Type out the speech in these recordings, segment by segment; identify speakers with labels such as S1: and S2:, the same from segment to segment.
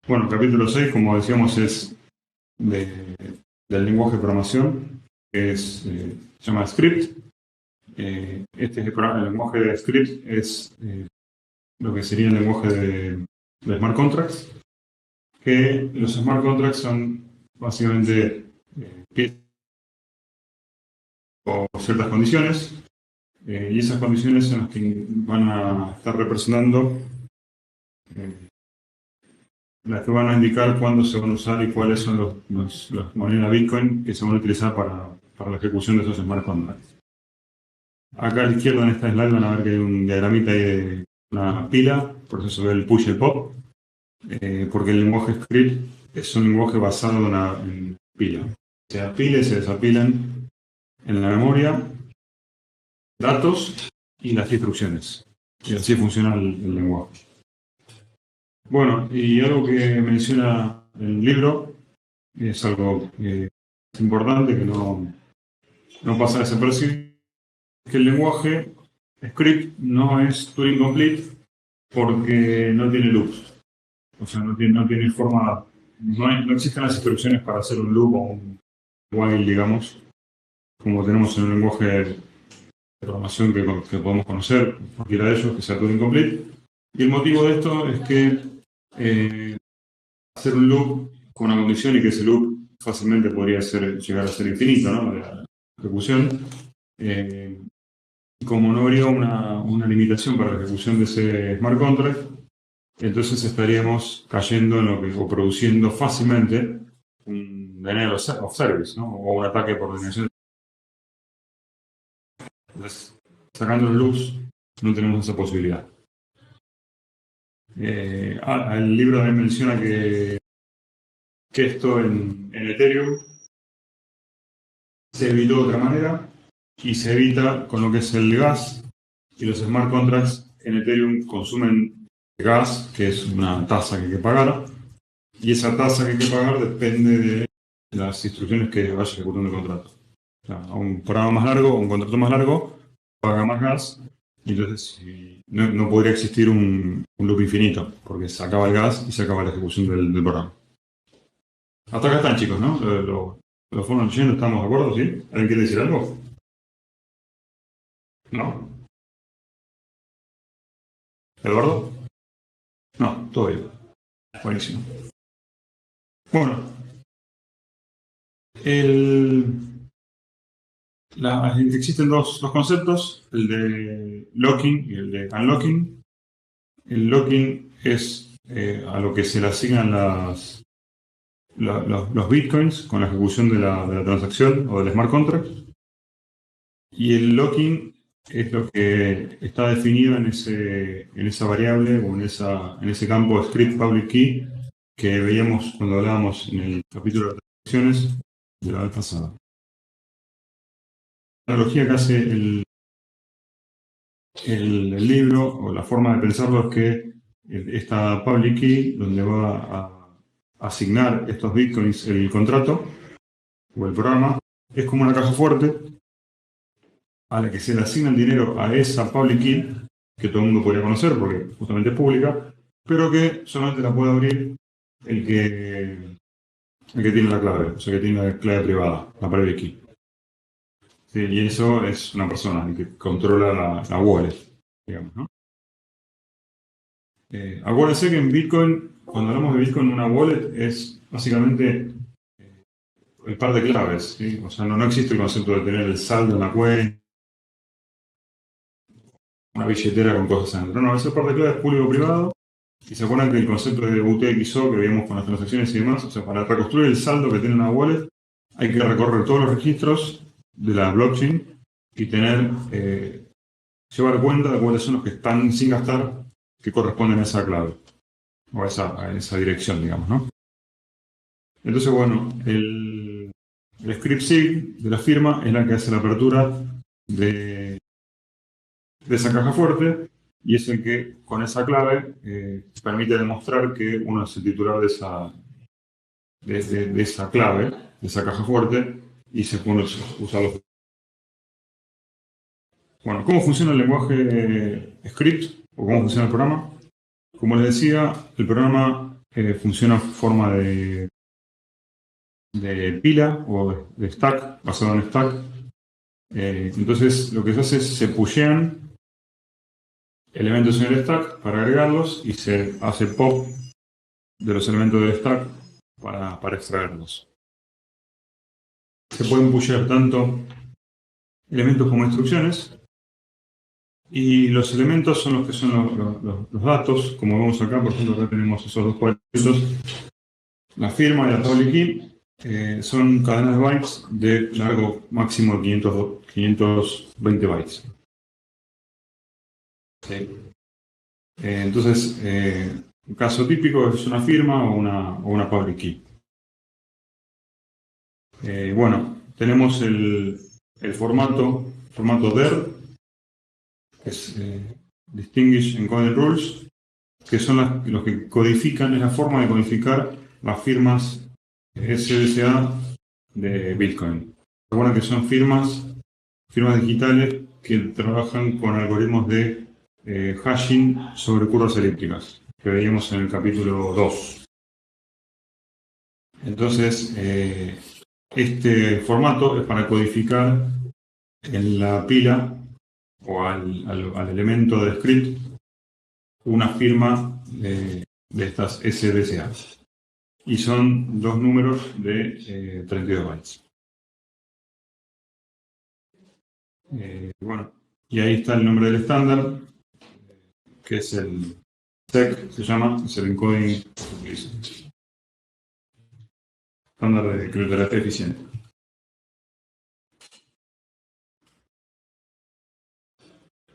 S1: Bueno, el capítulo 6, como decíamos, es del lenguaje de programación, que se llama script. El lenguaje de script es lo que sería el lenguaje de smart contracts, que los smart contracts son básicamente piezas o ciertas condiciones, y esas condiciones son las que van a estar representando, eh, las que van a indicar cuándo se van a usar y cuáles son las monedas Bitcoin que se van a utilizar para la ejecución de esos smart contracts. Acá a la izquierda en esta slide van a ver que hay un diagramita ahí de una pila, por eso se ve el push y el pop, porque el lenguaje script es un lenguaje basado en pila. Se apila y se desapilan en la memoria datos y las instrucciones. Y así funciona el lenguaje. Bueno, y algo que menciona el libro es algo importante que no pasa desapercibido, que el lenguaje script no es Turing complete porque no tiene loops. O sea, no tiene forma, no existen las instrucciones para hacer un loop o un while, digamos, como tenemos en un lenguaje de programación que podemos conocer, cualquiera de ellos, que sea Turing complete. Y el motivo de esto es que hacer un loop con una condición y que ese loop fácilmente podría llegar a ser infinito, ¿no? De la ejecución. Como no habría una limitación para la ejecución de ese smart contract, entonces estaríamos cayendo en o produciendo fácilmente un denial of service, ¿no? O un ataque por denegación. Entonces, sacando los loops, no tenemos esa posibilidad. El libro también menciona que esto en Ethereum se evitó de otra manera y se evita con lo que es el gas, y los smart contracts en Ethereum consumen gas, que es una tasa que hay que pagar, y esa tasa que hay que pagar depende de las instrucciones que vaya ejecutando el contrato. O sea, a un programa más largo, un contrato más largo, paga más gas, y entonces no podría existir un loop infinito, porque se acaba el gas y se acaba la ejecución del programa. Hasta acá están, chicos, ¿no? Lo fueron leyendo, ¿estamos de acuerdo? ¿Sí? ¿Alguien quiere decir algo? ¿No? ¿Eduardo? No, todo bien. Buenísimo. Bueno, existen dos conceptos, el de locking y el de unlocking. El locking es a lo que se le asignan los bitcoins con la ejecución de la transacción o del smart contract. Y el locking es lo que está definido en esa variable o en ese campo script public key que veíamos cuando hablábamos en el capítulo de transacciones de la vez pasada. La analogía que hace el libro o la forma de pensarlo es que esta public key, donde va a asignar estos bitcoins el contrato o el programa, es como una caja fuerte a la que se le asigna el dinero a esa public key, que todo el mundo podría conocer porque justamente es pública, pero que solamente la puede abrir el que tiene la clave, o sea, que tiene la clave privada, la private key. Sí, y eso es una persona el que controla la wallet, digamos, ¿no? Acuérdense que en Bitcoin, cuando hablamos de Bitcoin, una wallet es básicamente el par de claves, ¿sí? O sea, no existe el concepto de tener el saldo en la cuenta, una billetera con cosas adentro. No, ese par de claves público-privado. Y se acuerdan que el concepto de UTXO que veíamos con las transacciones y demás, o sea, para reconstruir el saldo que tiene una wallet, hay que recorrer todos los registros de la blockchain y llevar cuenta de cuáles son los que están sin gastar que corresponden a esa clave o a esa dirección, digamos, ¿no? Entonces, bueno, el script SIG de la firma es la que hace la apertura de esa caja fuerte y es el que, con esa clave, permite demostrar que uno es el titular de esa clave, de esa caja fuerte, y se puede usar los. Bueno, ¿cómo funciona el lenguaje script o cómo funciona el programa? Como les decía, el programa funciona en forma de pila o de stack, basado en stack. Entonces lo que se hace es se pushean elementos en el stack para agregarlos y se hace pop de los elementos del stack para extraerlos. Se pueden pushear tanto elementos como instrucciones, y los elementos son los que son los datos, como vemos acá. Por ejemplo, acá tenemos esos dos cuadritos, la firma y la public key. Son cadenas de bytes de largo máximo de 520 bytes. ¿Sí? Entonces, un caso típico es una firma o una public key. Bueno, tenemos el formato DER, que es Distinguished Encoding Rules, que son los que codifican, es la forma de codificar las firmas SDSA de Bitcoin. Recuerden que son firmas digitales que trabajan con algoritmos de hashing sobre curvas elípticas, que veíamos en el capítulo 2. Entonces, este formato es para codificar en la pila o al elemento de script una firma de estas SDSA. Y son dos números de 32 bytes. Bueno, y ahí está el nombre del estándar, que es el SEC, se llama, es el Encoding estándar de criptografía eficiente.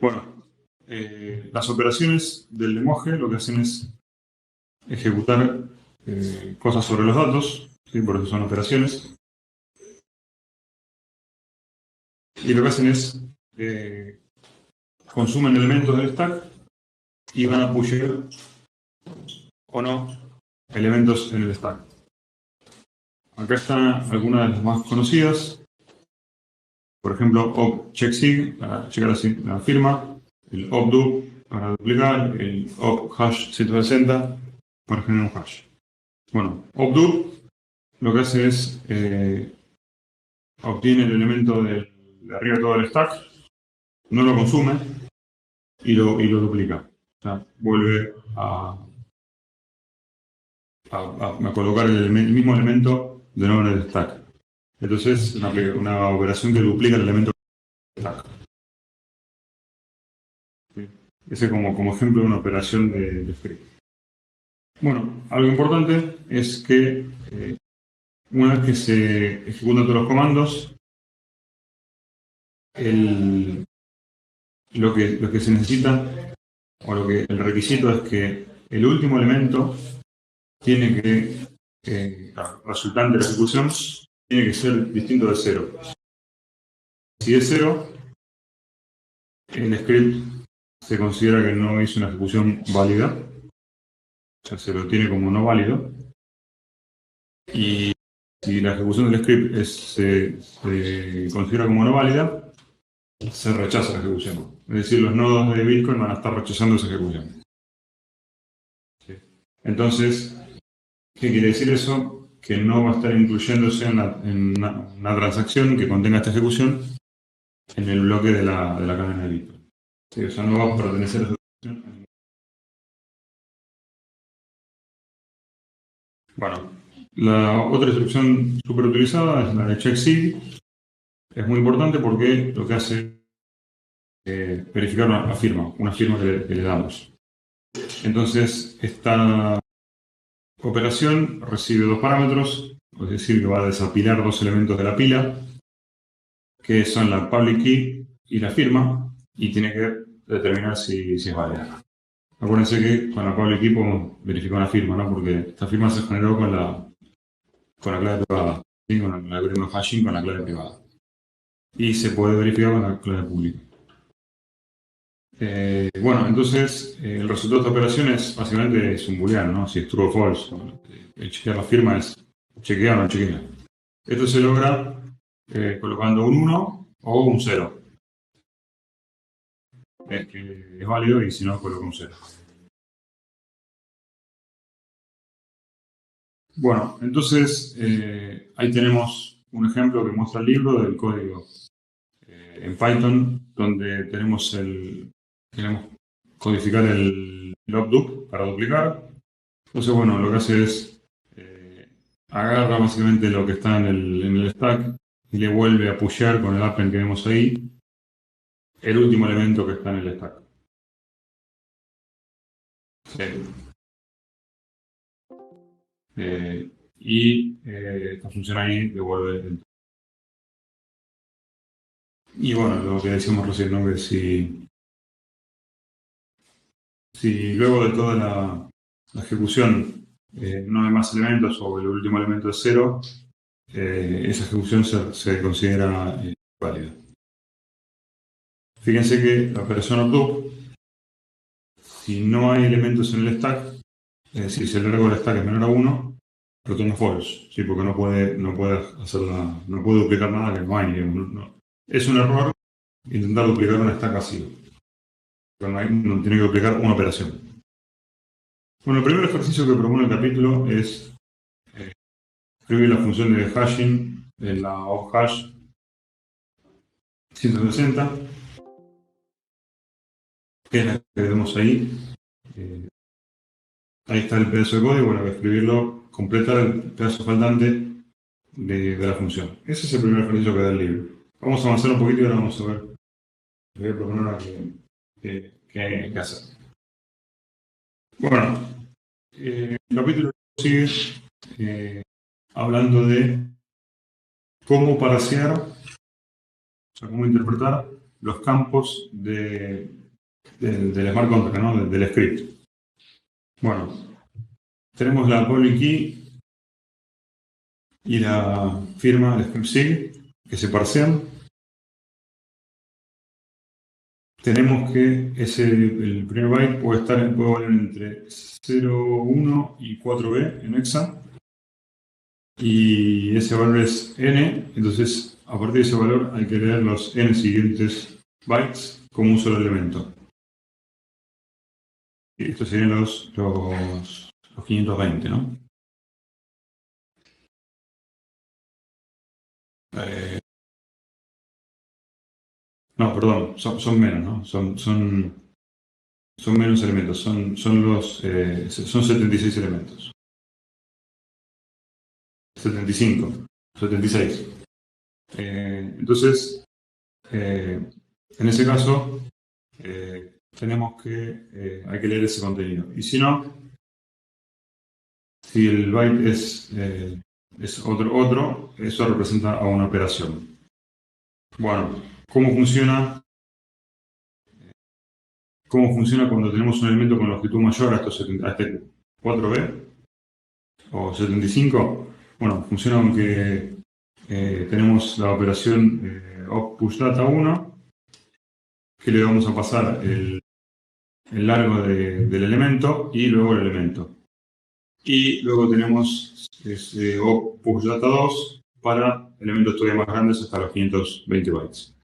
S1: Bueno, las operaciones del lenguaje lo que hacen es ejecutar cosas sobre los datos, ¿sí? Por eso son operaciones. Y lo que hacen es consumen elementos del stack y van a pusher o no elementos en el stack. Acá están algunas de las más conocidas. Por ejemplo, opchecksig para checar la firma, el opdup para duplicar, el ophash 160 para generar un hash. Bueno, opdup lo que hace es obtiene el elemento de arriba de todo el stack, no lo consume y lo duplica. O sea, vuelve a colocar el mismo elemento de nuevo en el stack. Entonces, una operación que duplica el elemento del stack. ¿Sí? Ese como ejemplo de una operación de script. Bueno, algo importante es que una vez que se ejecutan todos los comandos, lo que se necesita, o el requisito es que el último elemento tiene que, resultante de la ejecución, tiene que ser distinto de 0. Si es 0, el script se considera que no hizo una ejecución válida, o sea, se lo tiene como no válido. Y si la ejecución del script se considera como no válida, se rechaza la ejecución. Es decir, los nodos de Bitcoin van a estar rechazando esa ejecución. ¿Sí? Entonces, ¿qué quiere decir eso? Que no va a estar incluyéndose en una transacción que contenga esta ejecución en el bloque de la cadena de Bitcoin. ¿Sí? O sea, no va a pertenecer a esa ejecución. Bueno, la otra instrucción súper utilizada es la de checksig. Es muy importante porque lo que hace es verificar una firma que le damos. Entonces, esta operación recibe dos parámetros, es decir, que va a desapilar dos elementos de la pila, que son la public key y la firma, y tiene que determinar si es válida. Acuérdense que con la public key podemos verificar una firma, ¿no? Porque esta firma se generó con la clave privada, ¿sí? Con el algoritmo hashing con la clave privada. Y se puede verificar con la clave pública. Bueno, entonces el resultado de esta operación básicamente es un booleano, ¿no? Si es true o false. El chequear la firma es chequear o no chequear. Esto se logra colocando un 1 o un 0. Es que es válido, y si no, coloco un 0. Bueno, entonces ahí tenemos un ejemplo que muestra el libro del código en Python, donde queremos codificar el logdup para duplicar. Entonces, bueno, lo que hace es agarra básicamente lo que está en el stack y le vuelve a pushear con el append que vemos ahí el último elemento que está en el stack. Sí. Esta función ahí devuelve Y bueno, lo que decíamos recién, ¿no? Que si luego de toda la ejecución no hay más elementos o el último elemento es cero, esa ejecución se considera válida. Fíjense que la operación updo, si no hay elementos en el stack, es decir, si el largo del stack es menor a 1, retorna false, ¿sí? Porque no puede duplicar nada que no hay. Es un error intentar duplicar un stack vacío, pero no tiene que duplicar una operación. Bueno, el primer ejercicio que propone el capítulo es escribir la función de hashing en la hash 160, que es la que vemos ahí. Ahí está el pedazo de código, bueno, voy a escribirlo, completar el pedazo faltante de la función. Ese es el primer ejercicio que da el libro. Vamos a avanzar un poquito y ahora vamos a ver. Le voy a proponer ahora qué hacer. Bueno, el capítulo sigue hablando de cómo parsear, o sea, cómo interpretar los campos del smart contract, ¿no? Del script. Bueno, tenemos la public key y la firma del script sig que se parsean. Tenemos que el primer byte puede valer entre 0, 1 y 4b en hexa. Y ese valor es n, entonces a partir de ese valor hay que leer los n siguientes bytes como un solo elemento. Y estos serían los 520, ¿no? No, perdón, son menos, ¿no? Son menos elementos, son 76 elementos. 75, 76. Entonces, en ese caso, hay que leer ese contenido. Y si no, si el byte es otro, eso representa a una operación. Bueno, ¿cómo funciona cuando tenemos un elemento con longitud mayor a este 4b o 75? Bueno, funciona aunque tenemos la operación push data 1, que le vamos a pasar el largo del elemento y luego el elemento. Y luego tenemos push data 2 para elementos todavía más grandes hasta los 520 bytes.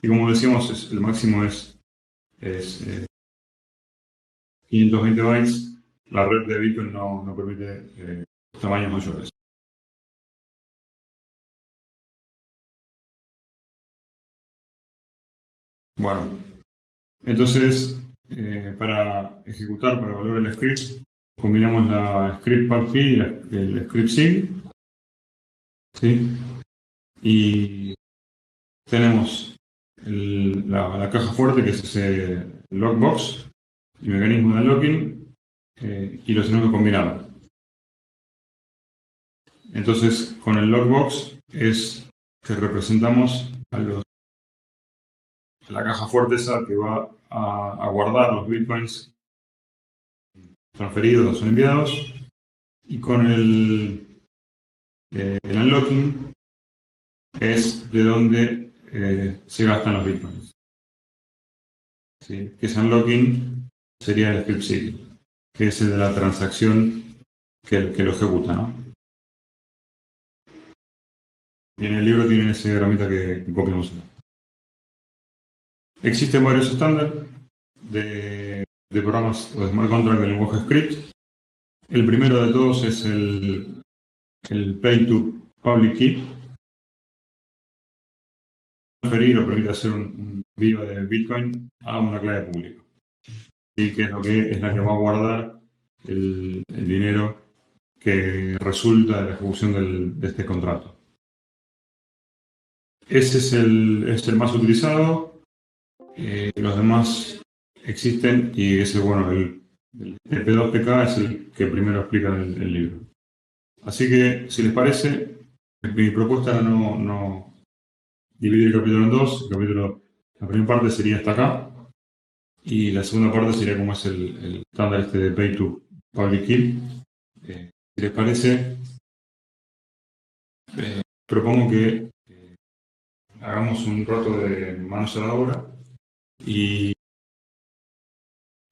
S1: Y como decíamos, el máximo es 520 bytes. La red de Bitcoin no permite tamaños mayores. Bueno, entonces, para evaluar el script, combinamos la script part y el script sig, ¿sí? Y tenemos la caja fuerte, que es ese lockbox, el mecanismo de unlocking, y los tenemos que combinar. Entonces, con el lockbox es que representamos la caja fuerte esa que va a guardar los bitcoins transferidos o enviados, y con el unlocking es de donde se gastan los bitcoins. ¿Sí? Que ese unlocking sería el script sig, que es el de la transacción que lo ejecuta, ¿no? Y en el libro tienen ese diagramita que copiamos. Existen varios estándares de programas o de smart contract del lenguaje script. El primero de todos es el Pay to Public Key. Transferir o permite hacer un envío de Bitcoin a una clave pública. Y que es la que va a guardar el dinero que resulta de la ejecución de este contrato. Ese es el más utilizado. Los demás existen y ese, bueno, el P2PK es el que primero explica el libro. Así que, si les parece, mi propuesta era no dividir el capítulo en dos. La primera parte sería hasta acá y la segunda parte sería como es el estándar este de Pay to Public Key. Si les parece, propongo que hagamos un rato de manos a la obra y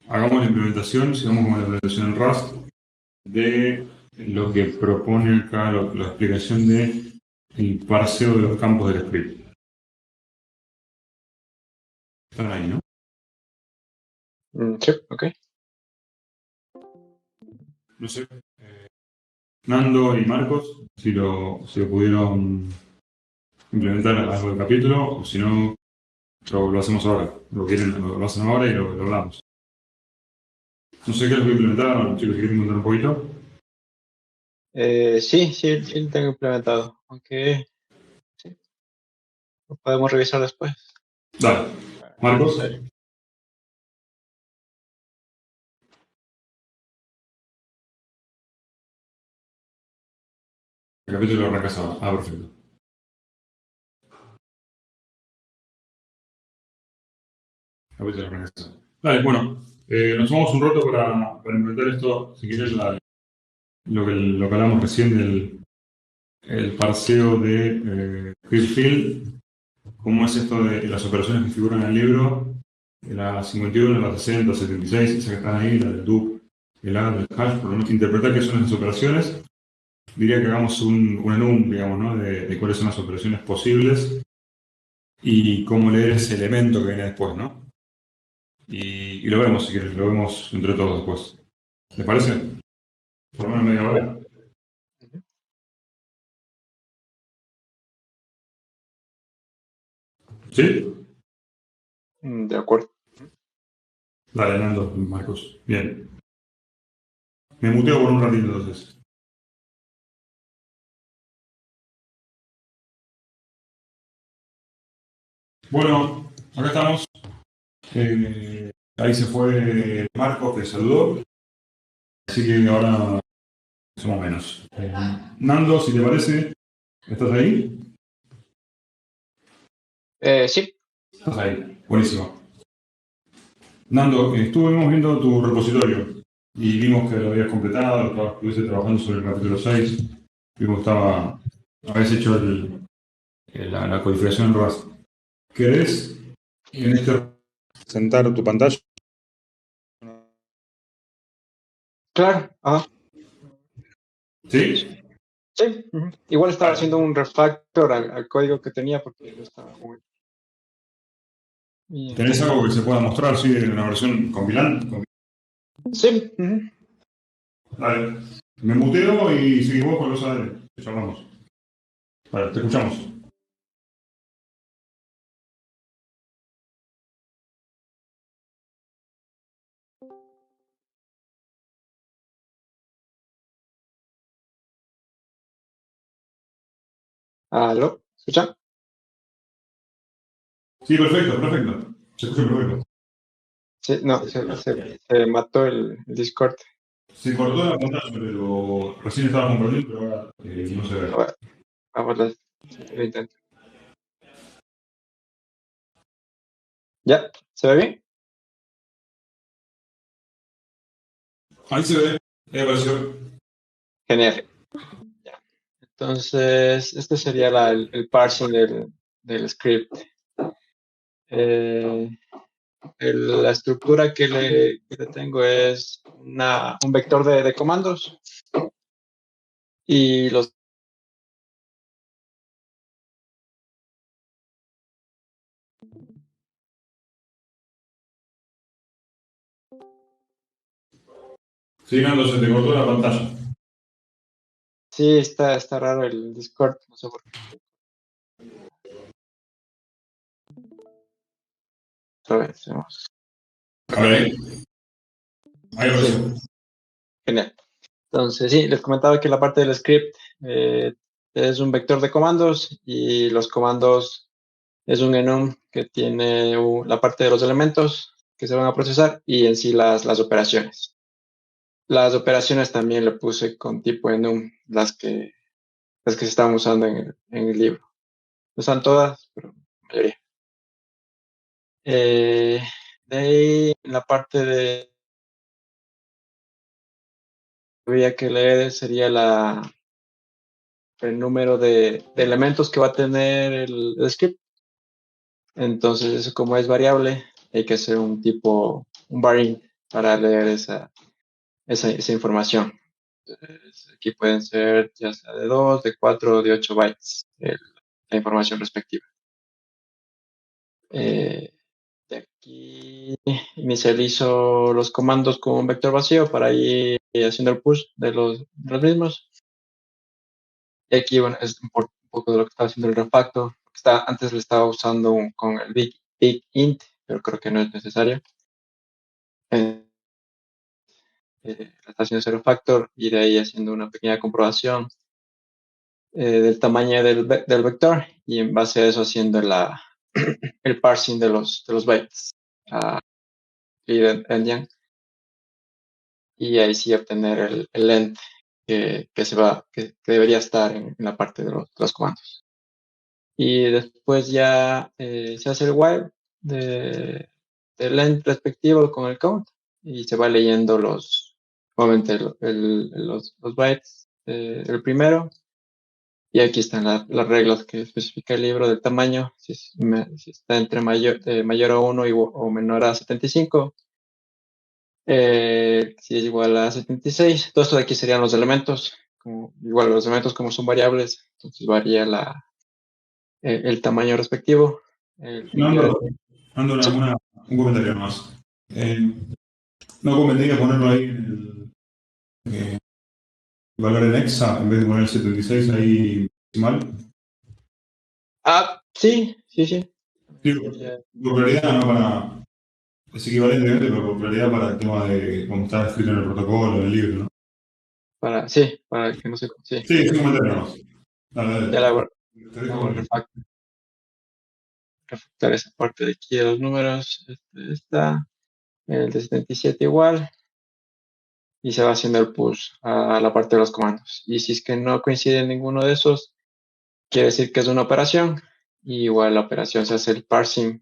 S1: hagamos la implementación, sigamos con la implementación en Rust de lo que propone acá la explicación de el parseo de los campos del script. Están ahí, ¿no?
S2: Sí, ok.
S1: No sé, Nando y Marcos, si lo pudieron implementar algo del capítulo, o si no, lo hacemos ahora. Lo hacen ahora y lo hablamos. No sé qué es lo que implementaron, chicos, si quieren contar un poquito.
S2: Sí, lo tengo implementado. Aunque sí, lo podemos revisar después.
S1: Dale, Marcos,
S2: Necesario.
S1: el capítulo lo arrancas ahora. Ah, perfecto. Capítulo lo arrancas ahora. Dale, bueno, nos tomamos un rato para implementar esto, si quieres, lo que hablamos recién del el parseo de Clearfield. ¿Cómo es esto de las operaciones que figuran en el libro? La 51, la 60, 76, esas que están ahí, la del DUP, el add, el hash, por lo menos interpretar qué son esas operaciones. Diría que hagamos un enum, digamos, ¿no? de cuáles son las operaciones posibles y cómo leer ese elemento que viene después, ¿no? Y lo vemos, si quieres, lo vemos entre todos después. ¿Les parece? Por lo menos media
S2: Vale.
S1: hora. ¿Sí?
S2: De acuerdo.
S1: Dale, Nando, Marcos. Bien. Me muteo por un ratito entonces. Bueno, acá estamos. Ahí se fue Marcos, que saludó. Así que ahora somos menos. Nando, si te parece, ¿estás ahí?
S2: Sí.
S1: Estás ahí. Buenísimo. Nando, estuvimos viendo tu repositorio y vimos que lo habías completado, estuviste trabajando sobre el capítulo 6. Vimos que habías hecho la codificación en Rust. ¿Querés en este sentar tu pantalla?
S2: Claro. Ajá.
S1: ¿Sí?
S2: Sí. Igual estaba
S1: Vale.
S2: haciendo un refactor al código que tenía porque no estaba muy bien.
S1: ¿Tenés algo que se pueda mostrar, sí, en una versión compilando?
S2: Sí.
S1: Dale. Me muteo y seguimos con los ADN. Te llamamos. Vale, te escuchamos.
S2: ¿Aló? ¿Escucha?
S1: Sí, perfecto, perfecto. Se escucha perfecto.
S2: Sí, no, se mató el Discord.
S1: Se cortó la pantalla, pero recién estaba compartiendo, pero ahora no se ve.
S2: Ahora, vamos, lo intento. ¿Ya? ¿Se ve bien?
S1: Ahí se ve. Ahí apareció.
S2: Genial. Ya. Entonces, este sería el parsing del script. Eh, la estructura que le tengo es un vector de comandos y los
S1: Sí, Nando, se te cortó la pantalla.
S2: Sí, está raro el Discord, no sé por qué. Otra vez, vamos.
S1: A ver, ahí
S2: Sí,
S1: apareció.
S2: genial. Entonces, sí, les comentaba que la parte del script es un vector de comandos y los comandos es un enum que tiene la parte de los elementos que se van a procesar y en sí las operaciones. Las operaciones también le puse con tipo enum, las que se estaban usando en el libro. No están todas, pero la mayoría. Eh, de ahí, en la parte de que había que leer sería el número de elementos que va a tener el script. Entonces, eso como es variable, hay que hacer un var-int para leer esa información. Entonces, aquí pueden ser ya sea de 2, de 4 o de 8 bytes la información respectiva. Eh, de aquí inicializo los comandos con un vector vacío para ir haciendo el push de los mismos. Y aquí, bueno, es un poco de lo que estaba haciendo el refactor. Antes le estaba usando con el big int, pero creo que no es necesario. Le está haciendo ese refactor y de ahí haciendo una pequeña comprobación del tamaño del vector y en base a eso haciendo el parsing de los bytes a endian y ahí sí obtener el length que debería estar en la parte de los comandos. Y después ya se hace el while del length respectivo con el count y se va leyendo obviamente los bytes el primero. Y aquí están las reglas que especifica el libro del tamaño, si está entre mayor a 1 o menor a 75, si es igual a 76. Todo esto de aquí serían los elementos, igual los elementos como son variables, entonces varía el tamaño respectivo.
S1: Nando, Nando, un comentario más. No convendría ponerlo ahí en el valor en hexa en vez de poner 76 ahí decimal.
S2: Sí, sí, sí.
S1: Digo,
S2: Sería
S1: por claridad, no para. Es equivalentemente, pero por claridad para el tema de cómo está escrito en el protocolo, en el libro, ¿no?
S2: para que no se. Sí,
S1: Sí, es un comentario más. Dale,
S2: ya
S1: dale.
S2: la hago,
S1: Te dejo
S2: hago el
S1: con el.
S2: refactar esa parte de aquí de los números. Está el de 77 igual. Y se va haciendo el push a la parte de los comandos. Y si es que no coincide ninguno de esos, quiere decir que es una operación. Y igual la operación se hace el parsing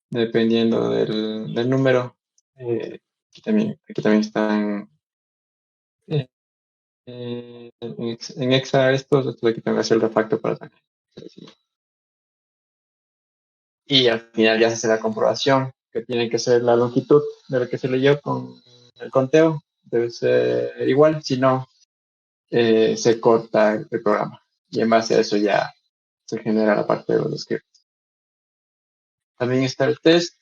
S2: dependiendo del número. Aquí también están en Exa estos aquí tengo que hacer el refactor para sacar. Y al final ya se hace la comprobación, que tiene que ser la longitud de lo que se leyó con el conteo. Debe ser igual, si no, se corta el programa. Y en base a eso ya se genera la parte de los scripts. También está el test,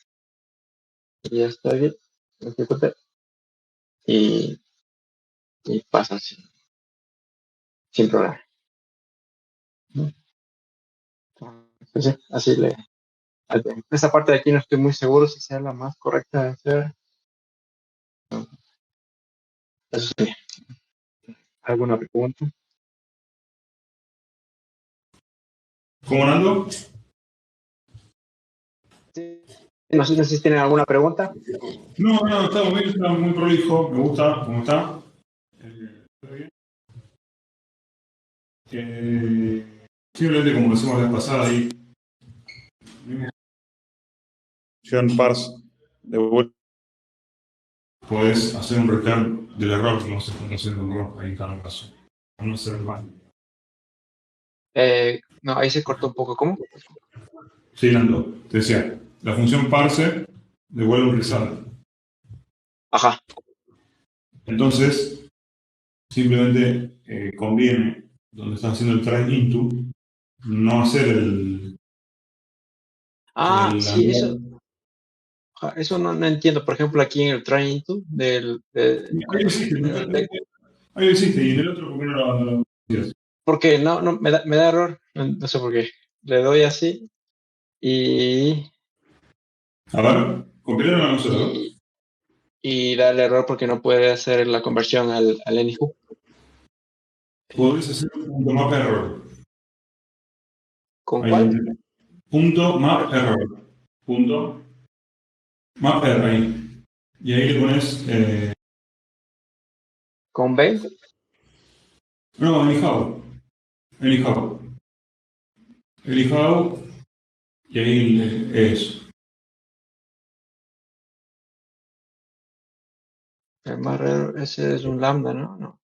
S2: y ya está bien, lo ejecuté, y, y pasa sin problema. Entonces, sí, así esa parte de aquí no estoy muy seguro si sea la más correcta de hacer. Eso sí. ¿Alguna pregunta?
S1: ¿Cómo, Nando?
S2: Sí. No sé si tienen alguna pregunta.
S1: No, no, está muy bien, está muy prolijo, me gusta cómo está. Está bien. Simplemente como lo hicimos la vez pasada ahí, llegan parse de vuelta, podés hacer un return del error que no se está haciendo un error ahí en cada caso. A no ser mal.
S2: No, ahí se cortó un poco. ¿Cómo?
S1: Sí, Nando, te decía, la función parse devuelve un result.
S2: Ajá.
S1: Entonces, simplemente conviene, donde están haciendo el try into, no hacer el
S2: Sí, eso. Eso no entiendo. Por ejemplo, aquí en el Trying to
S1: Ahí lo hiciste, ahí lo hiciste, y en el otro, ¿por qué no lo hacías?
S2: porque no, me da error. No sé por qué. Le doy así y,
S1: A ver, compilaron a nosotros.
S2: y, y da el error porque no puede hacer la conversión al AnyHook.
S1: Podés hacer un punto map error.
S2: ¿Con
S1: Ahí lo
S2: cuál?
S1: tenés. Punto map error. Punto map error ahí. Y ahí le pones.
S2: ¿Con 20?
S1: No, anyhow. Anyhow. Anyhow. Y ahí eso.
S2: El más raro, ese es un lambda, ¿no? No.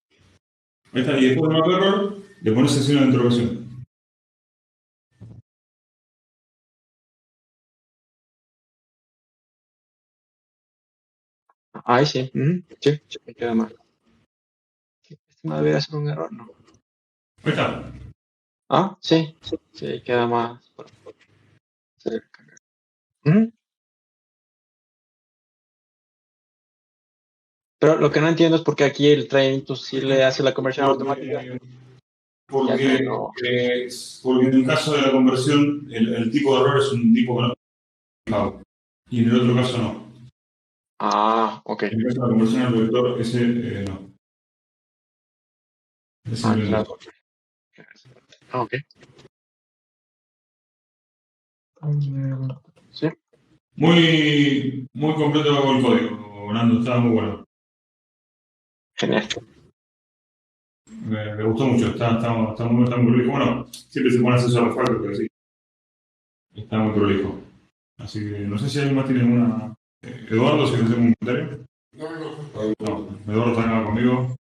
S1: Ahí está. Y después de map error, le pones así una interrogación.
S2: Ahí sí. Sí, sí, me queda mal. Este no debería ser un error, ¿no?
S1: Ahí está.
S2: Ah, sí, sí, queda más cerca. Ujú. Pero lo que no entiendo es por qué aquí el Train to sí le hace la conversión automática,
S1: Porque,
S2: y acá
S1: porque,
S2: no.
S1: porque en el caso de la conversión, el tipo de error es un tipo que no es anyhow. Y en el otro caso no.
S2: Ah, ok.
S1: En el caso de la conversión al vector, ese no. Es
S2: Ah,
S1: simplemente
S2: claro.
S1: eso.
S2: Ah, ok. Sí,
S1: Muy, muy completo el código, Nando, estaba muy bueno.
S2: genial.
S1: Me gustó mucho, está muy prolijo. Bueno, siempre se pone acceso a los factors, pero sí, está muy prolijo. Así que no sé si alguien más tiene alguna. Eduardo, si quieres hacer un comentario. No, Eduardo está acá conmigo.